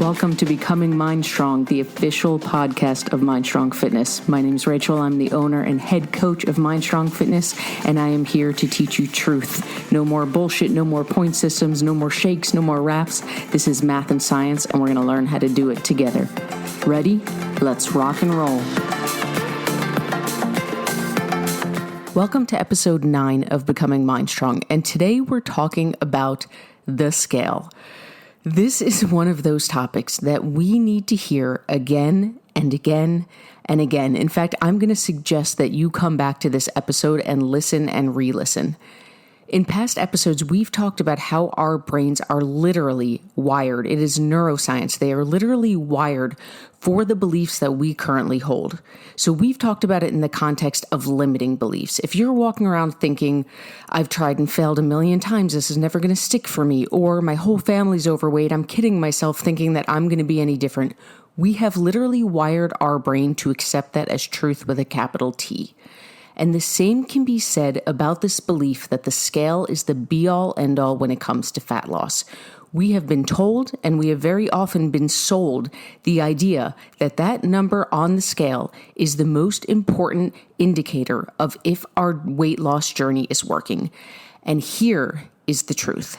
Welcome to Becoming Mind Strong, the official podcast of Mind Strong Fitness. My name is Rachel. I'm the owner and head coach of Mind Strong Fitness, and I am here to teach you truth. No more bullshit, no more point systems, no more shakes, no more wraps. This is math and science, and we're going to learn how to do it together. Ready? Let's rock and roll. Welcome to episode 9 of Becoming Mind Strong, and today we're talking about the scale. This is one of those topics that we need to hear again and again and again. In fact, I'm going to suggest that you come back to this episode and listen and re-listen. In past episodes, we've talked about how our brains are literally wired. It is neuroscience. They are literally wired for the beliefs that we currently hold. So we've talked about it in the context of limiting beliefs. If you're walking around thinking, I've tried and failed a million times, this is never going to stick for me, or my whole family's overweight, I'm kidding myself thinking that I'm going to be any different, we have literally wired our brain to accept that as truth with a capital T. And the same can be said about this belief that the scale is the be-all, end-all when it comes to fat loss. We have been told, and we have very often been sold, the idea that that number on the scale is the most important indicator of if our weight loss journey is working. And here is the truth.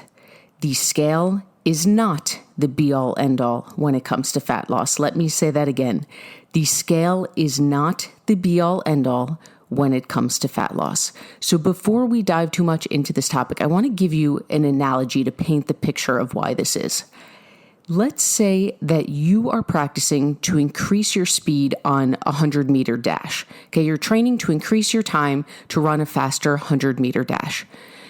The scale is not the be-all, end-all when it comes to fat loss. Let me say that again. The scale is not the be-all, end-all when it comes to fat loss. So before we dive too much into this topic, I want to give you an analogy to paint the picture of why this is. Let's say that you are practicing to increase your speed on a 100-meter dash. Okay, you're training to increase your time to run a faster 100-meter dash.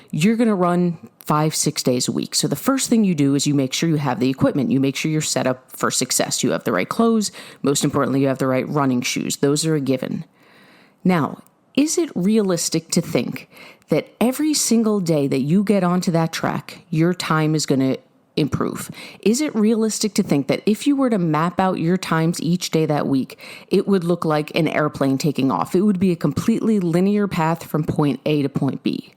You're going to run 5-6 days a week. So the first thing you do is you make sure you have the equipment. You make sure you're set up for success. You have the right clothes. Most importantly, you have the right running shoes. Those are a given. Now, is it realistic to think that every single day that you get onto that track, your time is going to improve? Is it realistic to think that if you were to map out your times each day that week, it would look like an airplane taking off? It would be a completely linear path from point A to point B.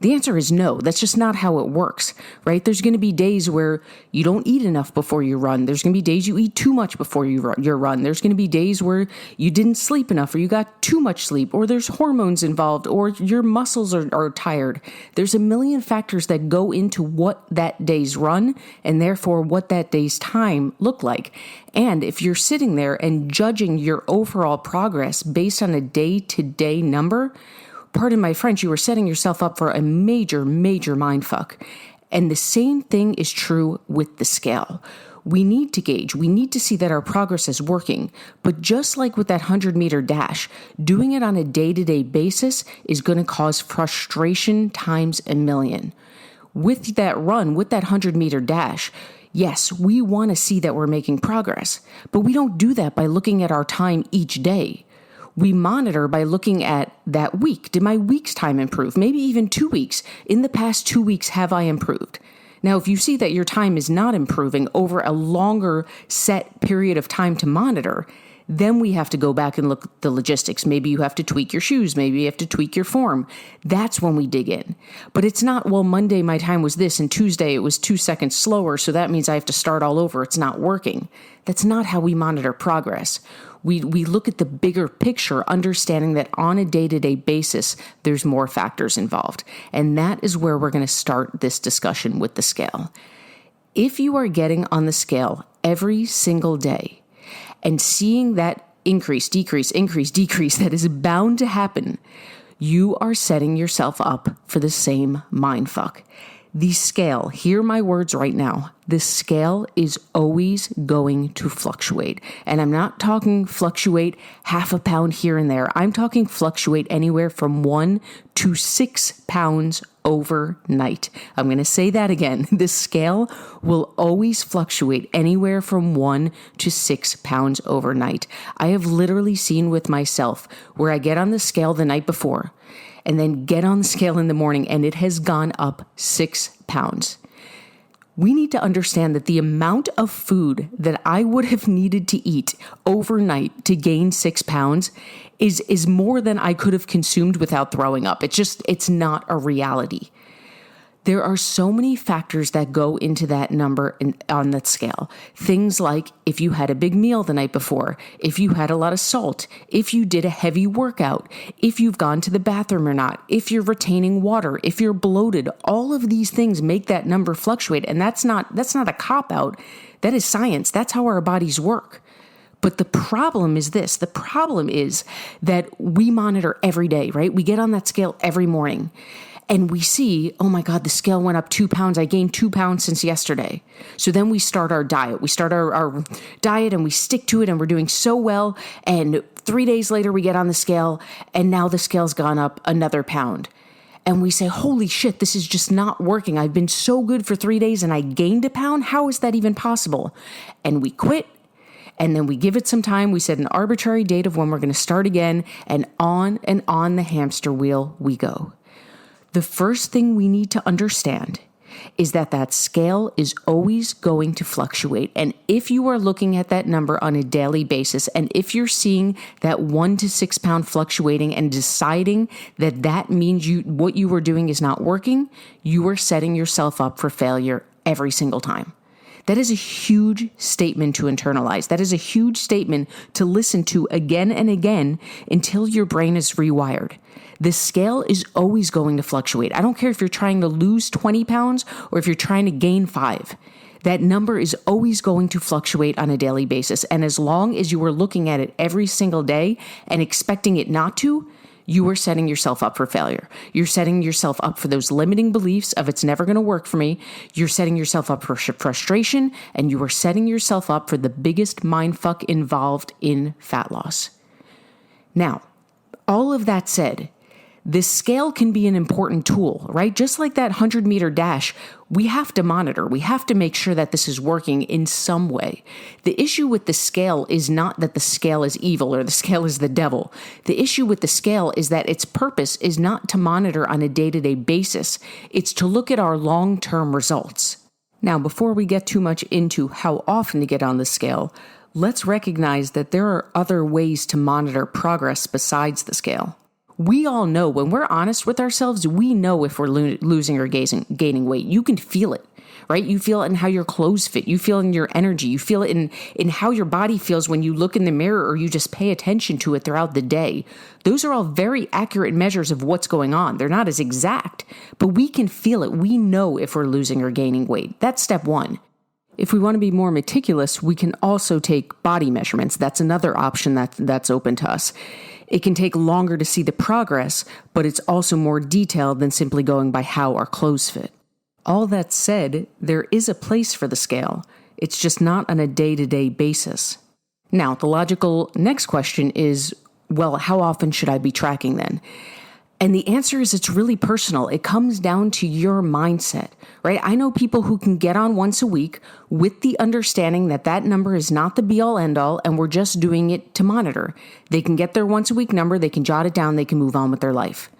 The answer is no. That's just not how it works, right? There's going to be days where you don't eat enough before you run. There's going to be days you eat too much before your run. There's going to be days where you didn't sleep enough or you got too much sleep or there's hormones involved or your muscles are tired. There's a million factors that go into what that day's run and therefore what that day's time look like. And if you're sitting there and judging your overall progress based on a day-to-day number, pardon my French, you are setting yourself up for a major, major mindfuck. And the same thing is true with the scale. We need to gauge. We need to see that our progress is working. But just like with that 100-meter dash, doing it on a day-to-day basis is going to cause frustration times a million. With that run, with that 100-meter dash, yes, we want to see that we're making progress. But we don't do that by looking at our time each day. We monitor by looking at that week. Did my week's time improve? Maybe even 2 weeks. In the past 2 weeks, have I improved? Now, if you see that your time is not improving over a longer set period of time to monitor, then we have to go back and look at the logistics. Maybe you have to tweak your shoes. Maybe you have to tweak your form. That's when we dig in. But it's not, well, Monday my time was this and Tuesday it was 2 seconds slower, so that means I have to start all over. It's not working. That's not how we monitor progress. We look at the bigger picture, understanding that on a day-to-day basis, there's more factors involved. And that is where we're going to start this discussion with the scale. If you are getting on the scale every single day and seeing that increase, decrease that is bound to happen, you are setting yourself up for the same mindfuck. The scale, hear my words right now, the scale is always going to fluctuate. And I'm not talking fluctuate half a pound here and there. I'm talking fluctuate anywhere from 1 to 6 pounds overnight. I'm going to say that again. The scale will always fluctuate anywhere from 1 to 6 pounds overnight. I have literally seen with myself where I get on the scale the night before and then get on the scale in the morning and it has gone up 6 pounds. We need to understand that the amount of food that I would have needed to eat overnight to gain 6 pounds is more than I could have consumed without throwing up. It's not a reality. There are so many factors that go into that number on that scale. Things like if you had a big meal the night before, if you had a lot of salt, if you did a heavy workout, if you've gone to the bathroom or not, if you're retaining water, if you're bloated. All of these things make that number fluctuate. And that's not a cop-out. That is science. That's how our bodies work. But the problem is this. The problem is that we monitor every day, right? We get on that scale every morning. And we see, oh my God, the scale went up 2 pounds. I gained 2 pounds since yesterday. So then we start our diet. We start our diet and we stick to it and we're doing so well. And 3 days later, we get on the scale and now the scale's gone up another pound. And we say, holy shit, this is just not working. I've been so good for 3 days and I gained a pound. How is that even possible? And we quit. And then we give it some time. We set an arbitrary date of when we're going to start again. And on the hamster wheel we go. The first thing we need to understand is that scale is always going to fluctuate. And if you are looking at that number on a daily basis, and if you're seeing that 1 to 6 pound fluctuating and deciding that means what you are doing is not working, you are setting yourself up for failure every single time. That is a huge statement to internalize. That is a huge statement to listen to again and again until your brain is rewired. The scale is always going to fluctuate. I don't care if you're trying to lose 20 pounds or if you're trying to gain 5. That number is always going to fluctuate on a daily basis. And as long as you are looking at it every single day and expecting it not to, you are setting yourself up for failure. You're setting yourself up for those limiting beliefs of it's never going to work for me. You're setting yourself up for frustration, and you are setting yourself up for the biggest mindfuck involved in fat loss. Now, all of that said, this scale can be an important tool, right? Just like that 100-meter dash, we have to monitor. We have to make sure that this is working in some way. The issue with the scale is not that the scale is evil or the scale is the devil. The issue with the scale is that its purpose is not to monitor on a day-to-day basis. It's to look at our long-term results. Now, before we get too much into how often to get on the scale, let's recognize that there are other ways to monitor progress besides the scale. We all know, when we're honest with ourselves, we know if we're losing or gaining weight. You can feel it, right? You feel it in how your clothes fit. You feel it in your energy. You feel it in how your body feels when you look in the mirror or you just pay attention to it throughout the day. Those are all very accurate measures of what's going on. They're not as exact, but we can feel it. We know if we're losing or gaining weight. That's step one. If we want to be more meticulous, we can also take body measurements. That's another option that's open to us. It can take longer to see the progress, but it's also more detailed than simply going by how our clothes fit. All that said, there is a place for the scale. It's just not on a day-to-day basis. Now, the logical next question is, well, how often should I be tracking then? And the answer is it's really personal. It comes down to your mindset, right? I know people who can get on once a week with the understanding that number is not the be-all end-all and we're just doing it to monitor. They can get their once a week number, they can jot it down, they can move on with their life.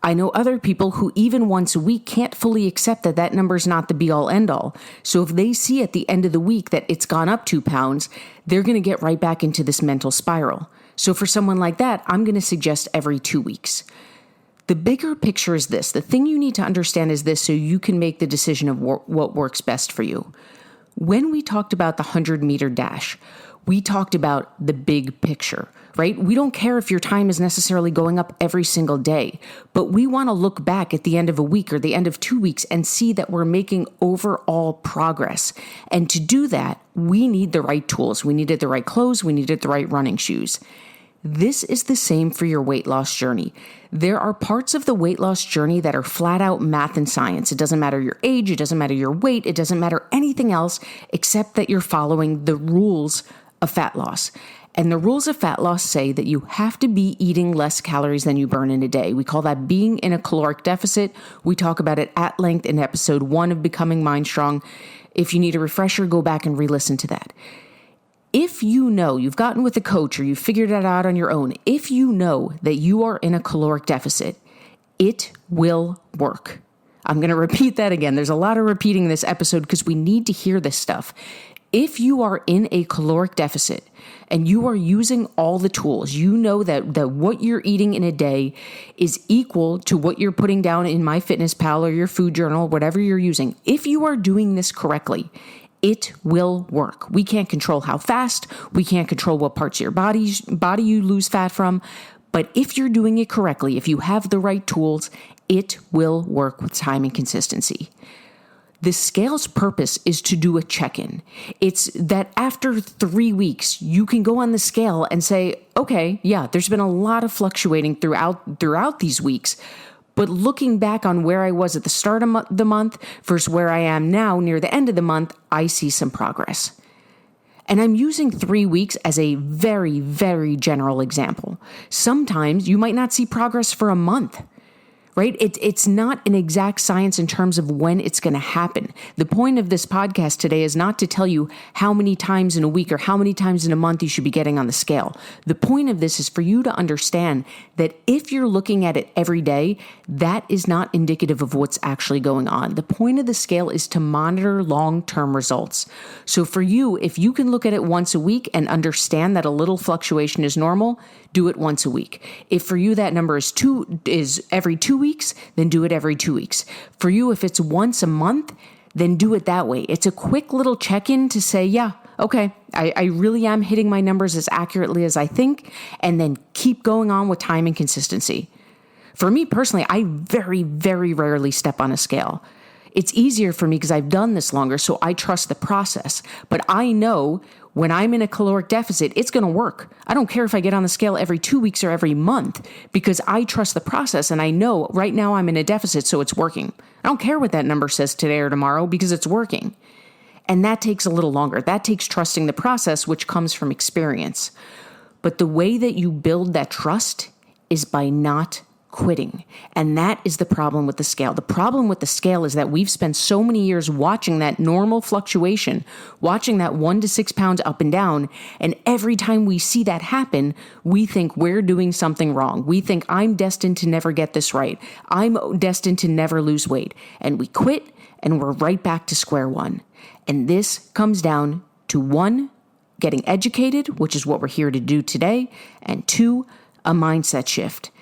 I know other people who even once a week can't fully accept that number is not the be-all end-all. So if they see at the end of the week that it's gone up 2 pounds, they're going to get right back into this mental spiral. So for someone like that, I'm going to suggest every 2 weeks. The bigger picture is this. The thing you need to understand is this so you can make the decision of what works best for you. When we talked about the 100-meter dash, we talked about the big picture, right? We don't care if your time is necessarily going up every single day, but we want to look back at the end of a week or the end of 2 weeks and see that we're making overall progress. And to do that, we need the right tools. We needed the right clothes. We needed the right running shoes. This is the same for your weight loss journey. There are parts of the weight loss journey that are flat out math and science. It doesn't matter your age, it doesn't matter your weight, it doesn't matter anything else except that you're following the rules of fat loss. And the rules of fat loss say that you have to be eating less calories than you burn in a day. We call that being in a caloric deficit. We talk about it at length in episode 1 of Becoming Mind Strong. If you need a refresher, go back and re-listen to that. If you know you've gotten with a coach or you've figured it out on your own, if you know that you are in a caloric deficit, it will work. I'm going to repeat that again. There's a lot of repeating in this episode because we need to hear this stuff. If you are in a caloric deficit and you are using all the tools, you know that what you're eating in a day is equal to what you're putting down in MyFitnessPal or your food journal, whatever you're using. If you are doing this correctly, it will work. We can't control how fast. We can't control what parts of your body you lose fat from. But if you're doing it correctly, if you have the right tools, it will work with time and consistency. The scale's purpose is to do a check-in. It's that after 3 weeks, you can go on the scale and say, okay, yeah, there's been a lot of fluctuating throughout these weeks. But looking back on where I was at the start of the month versus where I am now near the end of the month, I see some progress. And I'm using 3 weeks as a very, very general example. Sometimes you might not see progress for a month, right? It's not an exact science in terms of when it's going to happen. The point of this podcast today is not to tell you how many times in a week or how many times in a month you should be getting on the scale. The point of this is for you to understand that if you're looking at it every day, that is not indicative of what's actually going on. The point of the scale is to monitor long-term results. So for you, if you can look at it once a week and understand that a little fluctuation is normal, do it once a week. If for you that number is every 2 weeks, then do it every 2 weeks. For you, if it's once a month, then do it that way. It's a quick little check-in to say, yeah, okay, I really am hitting my numbers as accurately as I think, and then keep going on with time and consistency. For me personally, I very, very rarely step on a scale. It's easier for me because I've done this longer, so I trust the process. But I know when I'm in a caloric deficit, it's going to work. I don't care if I get on the scale every 2 weeks or every month because I trust the process and I know right now I'm in a deficit, so it's working. I don't care what that number says today or tomorrow because it's working. And that takes a little longer. That takes trusting the process, which comes from experience. But the way that you build that trust is by not quitting. And that is the problem with the scale. The problem with the scale is that we've spent so many years watching that normal fluctuation, watching that 1 to 6 pounds up and down. And every time we see that happen, we think we're doing something wrong. We think I'm destined to never get this right. I'm destined to never lose weight. And we quit and we're right back to square one. And this comes down to 1, getting educated, which is what we're here to do today. And 2, a mindset shift.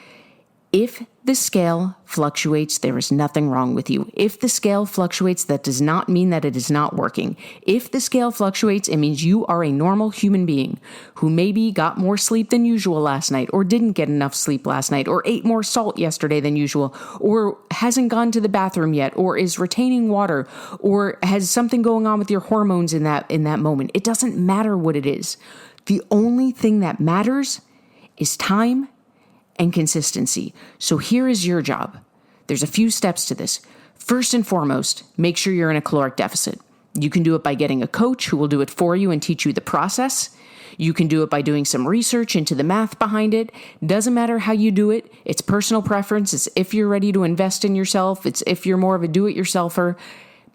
If the scale fluctuates, there is nothing wrong with you. If the scale fluctuates, that does not mean that it is not working. If the scale fluctuates, it means you are a normal human being who maybe got more sleep than usual last night, or didn't get enough sleep last night, or ate more salt yesterday than usual, or hasn't gone to the bathroom yet, or is retaining water, or has something going on with your hormones in that moment. It doesn't matter what it is. The only thing that matters is time and consistency. So here is your job. There's a few steps to this. First and foremost, make sure you're in a caloric deficit. You can do it by getting a coach who will do it for you and teach you the process. You can do it by doing some research into the math behind it. Doesn't matter how you do it. It's personal preference. It's if you're ready to invest in yourself. It's if you're more of a do-it-yourselfer.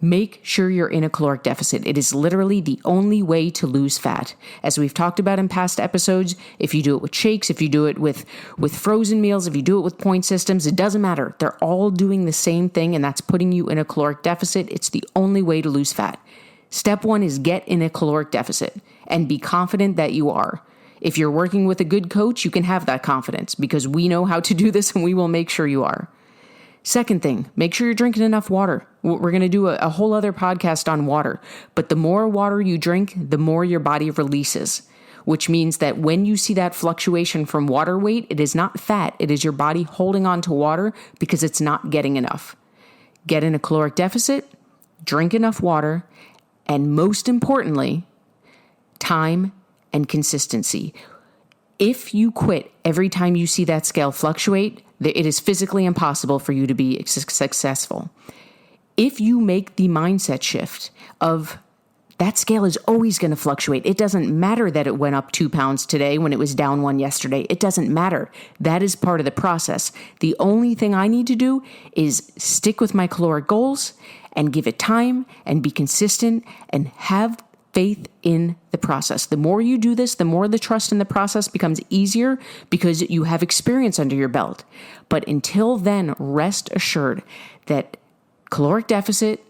Make sure you're in a caloric deficit. It is literally the only way to lose fat. As we've talked about in past episodes, if you do it with shakes, if you do it with frozen meals, if you do it with point systems, it doesn't matter. They're all doing the same thing, and that's putting you in a caloric deficit. It's the only way to lose fat. Step 1 is get in a caloric deficit and be confident that you are. If you're working with a good coach, you can have that confidence because we know how to do this and we will make sure you are. Second thing, make sure you're drinking enough water. We're going to do a whole other podcast on water, but the more water you drink, the more your body releases, which means that when you see that fluctuation from water weight, it is not fat. It is your body holding on to water because it's not getting enough. Get in a caloric deficit, drink enough water, and most importantly, time and consistency. If you quit every time you see that scale fluctuate, it is physically impossible for you to be successful. If you make the mindset shift of that scale is always going to fluctuate. It doesn't matter that it went up 2 pounds today when it was down 1 yesterday. It doesn't matter. That is part of the process. The only thing I need to do is stick with my caloric goals and give it time and be consistent and have faith in the process. The more you do this, the more the trust in the process becomes easier because you have experience under your belt. But until then, rest assured that caloric deficit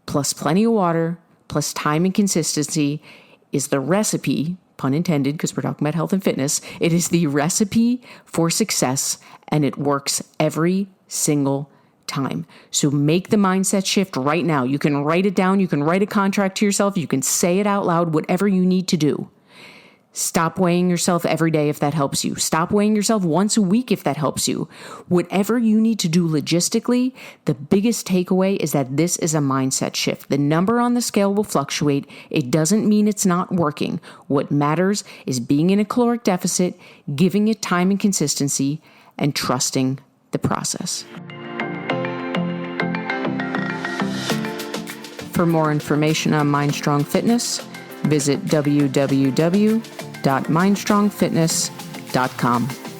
plus plenty of water plus time and consistency is the recipe, pun intended, because we're talking about health and fitness. It is the recipe for success, and it works every single time. So make the mindset shift right now. You can write it down. You can write a contract to yourself. You can say it out loud, whatever you need to do. Stop weighing yourself every day if that helps you. Stop weighing yourself once a week if that helps you. Whatever you need to do logistically, the biggest takeaway is that this is a mindset shift. The number on the scale will fluctuate. It doesn't mean it's not working. What matters is being in a caloric deficit, giving it time and consistency, and trusting the process. For more information on Mindstrong Fitness, visit www.mindstrongfitness.com.